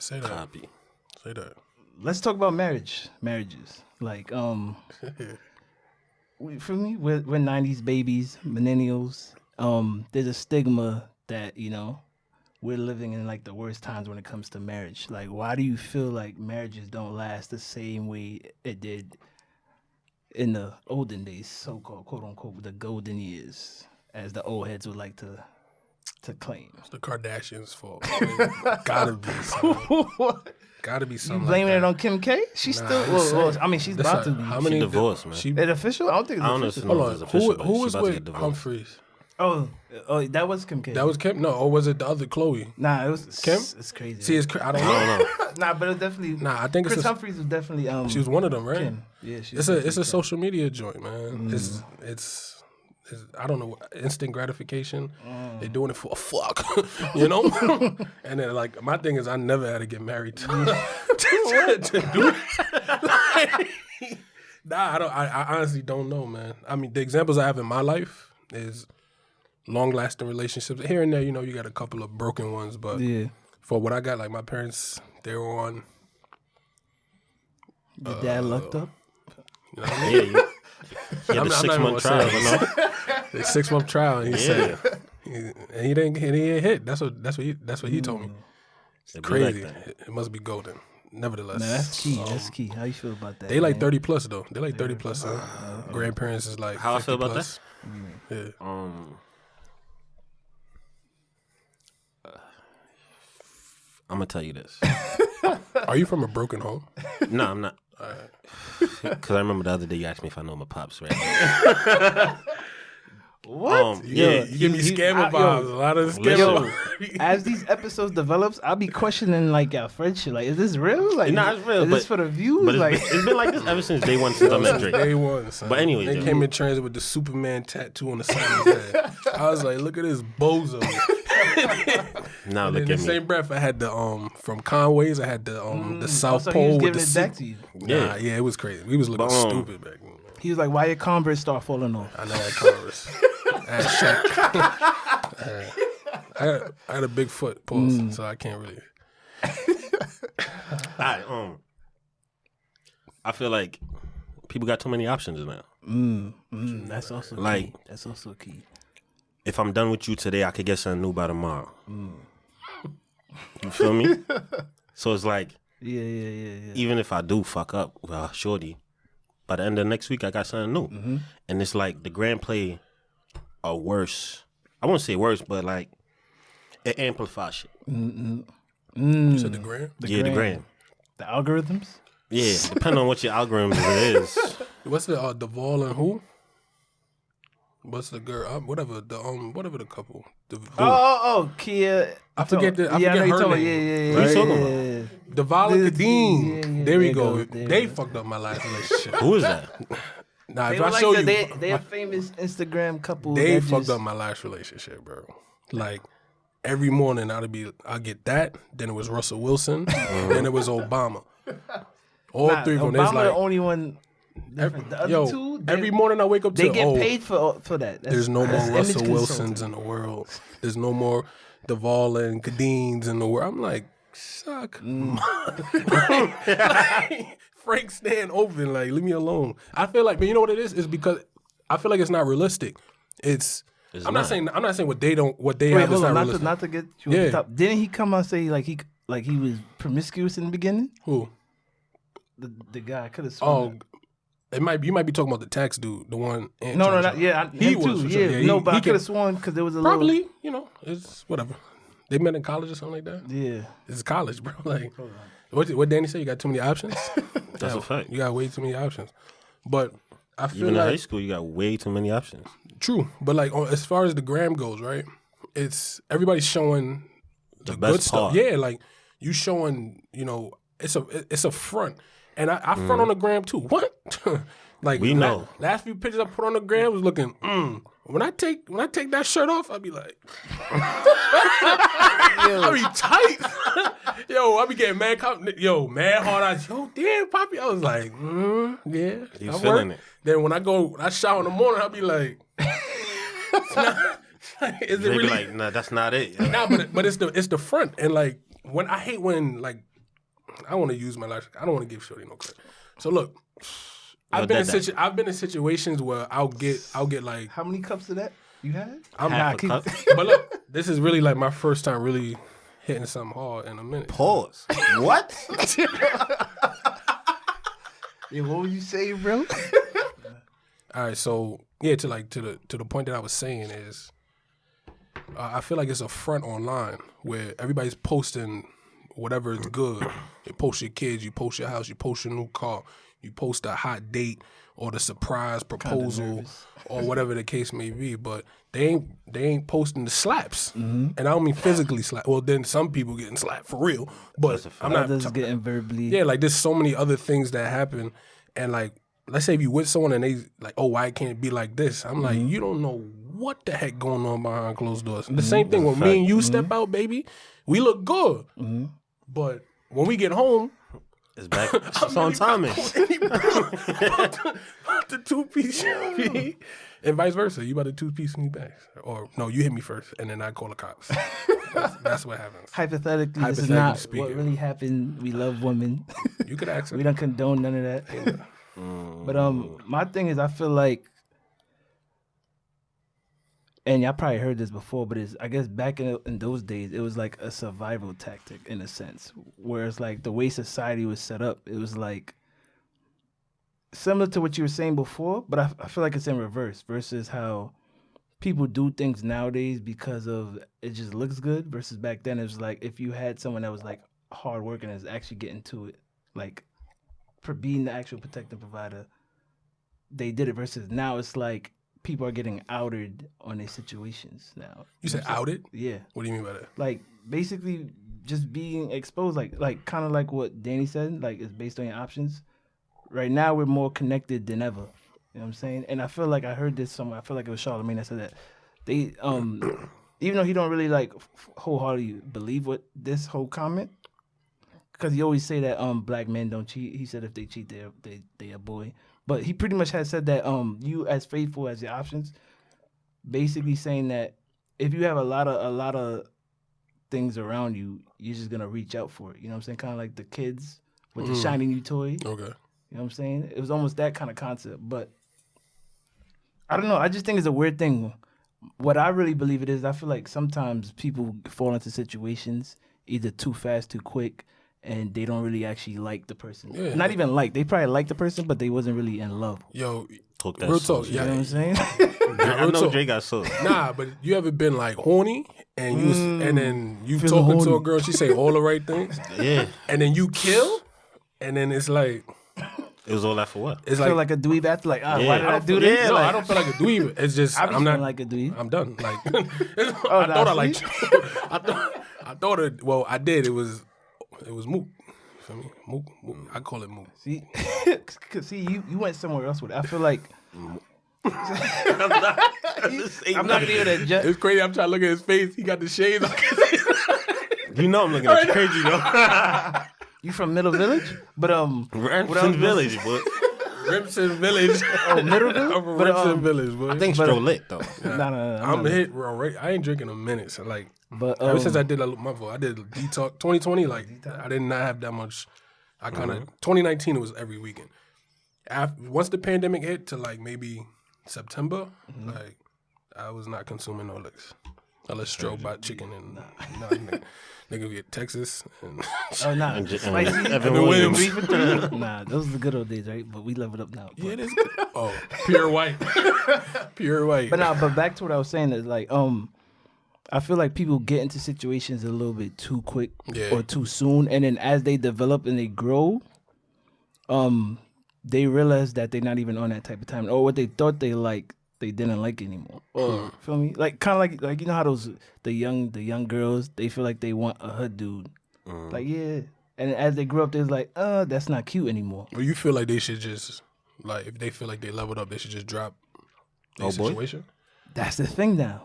Say that. Copy. Say that. Let's talk about marriages. Like, for me, we're 90s babies, millennials. There's a stigma that, we're living in like the worst times when it comes to marriage. Like, why do you feel like marriages don't last the same way it did in the olden days, so-called, quote unquote, the golden years, as the old heads would like to claim? It's the Kardashians' fault. Gotta be something. What? Gotta be something. You blaming like it that. on Kim K? She's Nah, still. I'm saying, Well, I mean, she's about to be. How many She divorced, man. It official? I don't think it's I don't know official. if Hold it's on. official, but Who she's was about to get with divorced. Humphreys? Oh, that was Kim K. That was Kim? No, or was it the other Chloe? Nah, it was Kim? It's crazy. See, I don't know. I don't know. Nah, but it definitely. Nah, I think Chris it's a, Humphries was definitely. she was one of them, right? Kim. Yeah, she. It's a social media joint, man. It's I don't know, instant gratification. They're doing it for a fuck, And then like my thing is, I never had to get married to do it. Nah, I honestly don't know, man. I mean, the examples I have in my life is long-lasting relationships. Here and there, you got a couple of broken ones, but for what I got, like my parents, they were on. Your dad lucked up. You know what I mean? Yeah, he had a 6-month trial, The 6-month trial, and he said, and he didn't hit. That's what he told me. It's crazy. Like it must be golden. Nevertheless, Man, that's key. That's key. How you feel about that? They like man? 30 plus though. They like 30 plus. Grandparents is like How I 50 feel about plus. that? Yeah. I'm gonna tell you this. Are you from a broken home? No, I'm not. Because I remember the other day you asked me if I know my pops, right? What? You give me scammer vibes. A lot of scammer vibes. As these episodes develops, I'll be questioning like our friendship. Like, is this real? Like, Nah, it's real, Is this for the views? But Like, it's been like this ever since day one since I met Drake. Day one, son. But anyways, they yo. came in transit with the Superman tattoo on the side of his head. I was like, look at this bozo. Now In look the at me. same breath, I had the from Conway's. I had the South so he Pole was with giving the it back to you. Nah, yeah, it was crazy. We was looking stupid back then. He was like, "Why your Converse start falling off?" I know that Converse. I had Shaq. I had a big foot, pause, so I can't really. I feel like people got too many options now. That's also Like- key. That's also key. If I'm done with you today, I could get something new by tomorrow. You feel me? So it's like, Yeah. even if I do fuck up, well, shorty, by the end of next week, I got something new. And it's like the grand play are worse. I won't say worse, but like it amplifies shit. You said the gram? The grand. The algorithms. Yeah, depending on what your algorithm is. What's the Duvall and who? What's the girl? Whatever the couple. Oh, Kia. I forget I know her you're talking about. name. Yeah. What are you talking about? Duvall and Kadeem. Yeah, there we there go. you go, there They you go. fucked up my last relationship. Who is that? Nah, They if were I like show the, you, they a famous Instagram couple. they that fucked just, up my last relationship, bro. Like every morning I'll get that. Then it was Russell Wilson. Then it was Obama. All Nah, three of them. Obama It's like the only one. Different. The other two, every morning I wake up to they get paid for that. There's no more that's Russell image Wilsons in the world. There's no more Duvall and Kadeens in the world. I'm like, suck. Like, Frank stand open, like, leave me alone. I feel like, but you know what it is? It's because I feel like it's not realistic. I'm not saying what they have Wait, is hold not on, realistic. not to get you on the top. Didn't he come out and say like he was promiscuous in the beginning? Who? The guy could have sworn. Oh, you might be talking about the tax dude, the one. No, not yeah. He Him was too. for sure. Yeah, Yeah, no, but he I could have sworn because there was a probably, it's whatever. They met in college or something like that. little. Yeah. It's college, bro. Like, what Danny said? You got too many options. That's a fact. You got way too many options. But I feel Even in like high school, you got way too many options. true. But like as far as the gram goes, right? It's everybody's showing the good best stuff. part. Yeah, like you showing. It's a front, and I front on the gram too. What? Like We know. Last few pictures I put on the gram was looking. When I take that shirt off, I'll be like, I'll be tight. Yo, I be getting mad. Mad hard eyes. Yo, damn, Poppy. I was like, yeah. You I feeling work. it? Then when I shower in the morning, I'll be like, is it They really? be like, nah, that's not it. Nah, but it's the front, and like I hate when like I want to use my life. I don't want to give Shorty no credit. So look, Yo, I've been in situations where I'll get like. How many cups of that you had? Half a cup. But look, this is really like my first time really hitting something hard in a minute. Pause. What? Yeah, what would you say, bro? All right, so yeah, to the point that I was saying is, I feel like it's a front online where everybody's posting whatever is good. You post your kids, you post your house, you post your new car, you post a hot date or the surprise proposal or whatever the case may be. But they ain't posting the slaps, and I don't mean physically slap. Well, then some people getting slapped for real, but I'm not Others getting verbally. Yeah, like there's so many other things that happen, and like let's say if you with someone and they like, oh, why can't it be like this? I'm like, you don't know what the heck going on behind closed doors. The same thing when me and you step out, baby, we look good, but when we get home, It's back. It's on timing. the two-piece me, and vice versa. You about to two-piece me back, or no, you hit me first, and then I call the cops. That's what happens. Hypothetically, this is not what really happened. We love women. You could ask. We don't condone none of that. But my thing is, I feel like, and y'all probably heard this before, but it's, I guess back in those days, it was like a survival tactic in a sense. Whereas like the way society was set up, it was like similar to what you were saying before, but I feel like it's in reverse versus how people do things nowadays because of it just looks good versus back then it was like if you had someone that was like hard working and is actually getting to it, like for being the actual protective provider, they did it versus now it's like people are getting outed on their situations now. You said outed? Yeah. What do you mean by that? Like basically just being exposed, like kind of like what Danny said, like it's based on your options. Right now we're more connected than ever. You know what I'm saying? And I feel like I heard this somewhere. I feel like it was Charlamagne that said that they, even though he don't really like wholeheartedly believe what this whole comment, because he always say that black men don't cheat. He said if they cheat, they a boy. But he pretty much has said that you as faithful as your options, basically saying that if you have a lot of things around you, you're just gonna reach out for it. You know what I'm saying? Kind of like the kids with the shiny new toy. Okay. You know what I'm saying? It was almost that kind of concept. But I don't know. I just think it's a weird thing. What I really believe it is, I feel like sometimes people fall into situations either too fast, too quick, and they don't really actually like the person. Yeah. Not even like. They probably like the person, but they wasn't really in love. Yo, Talk that real sauce. talk. You know what I'm saying? I know Dre got sauce. Nah, but you ever been like horny and and then you Feeling talking to horny. a girl, she say all the right things, Yeah. and then you kill, and then it's like It was all that for what? it's I feel like a dweeb after like, Yeah. why did I do this? No, Like, I don't feel like a dweeb. It's just I be I'm not feeling like a dweeb. I'm done. Like I nah, thought I see? liked you. I thought it. Well, I did. It was mook. You feel me? Mook. I call it mook. See, see, you went somewhere else with it. I feel like I'm not gonna even adjust. It's crazy. I'm trying to look at his face. He got the shades on. You know I'm looking at you crazy though. You from Middle Village? But Remsen Village, but Remsen Village. Oh, Middle Village? I'm from But, Remsen Village, boy. I think Stro lit though. No. I'm hit. I ain't drinking in a minute. So like, But ever since I did my vote, I did detox 2020. Like, I did not have that much. I kind of 2019 it was every weekend. Once the pandemic hit to like maybe September, like I was not consuming no licks. Unless Stro bought chicken and nigga get Texas and oh nah, And spicy. Evan Williams. Beef and cheese? Nah, those are the good old days, right? But we level up now. yeah, it is good. Oh, pure white, pure white. But back to what I was saying is like I feel like people get into situations a little bit too quick or too soon, and then as they develop and they grow, they realize that they're not even on that type of time, or what they thought they liked, they didn't like anymore. Or feel me? Like kind of like you know how those the young girls, they feel like they want a hood dude, like yeah, and as they grow up, they're like, that's not cute anymore. Or you feel like they should just like if they feel like they leveled up, they should just drop their situation. That's the thing now.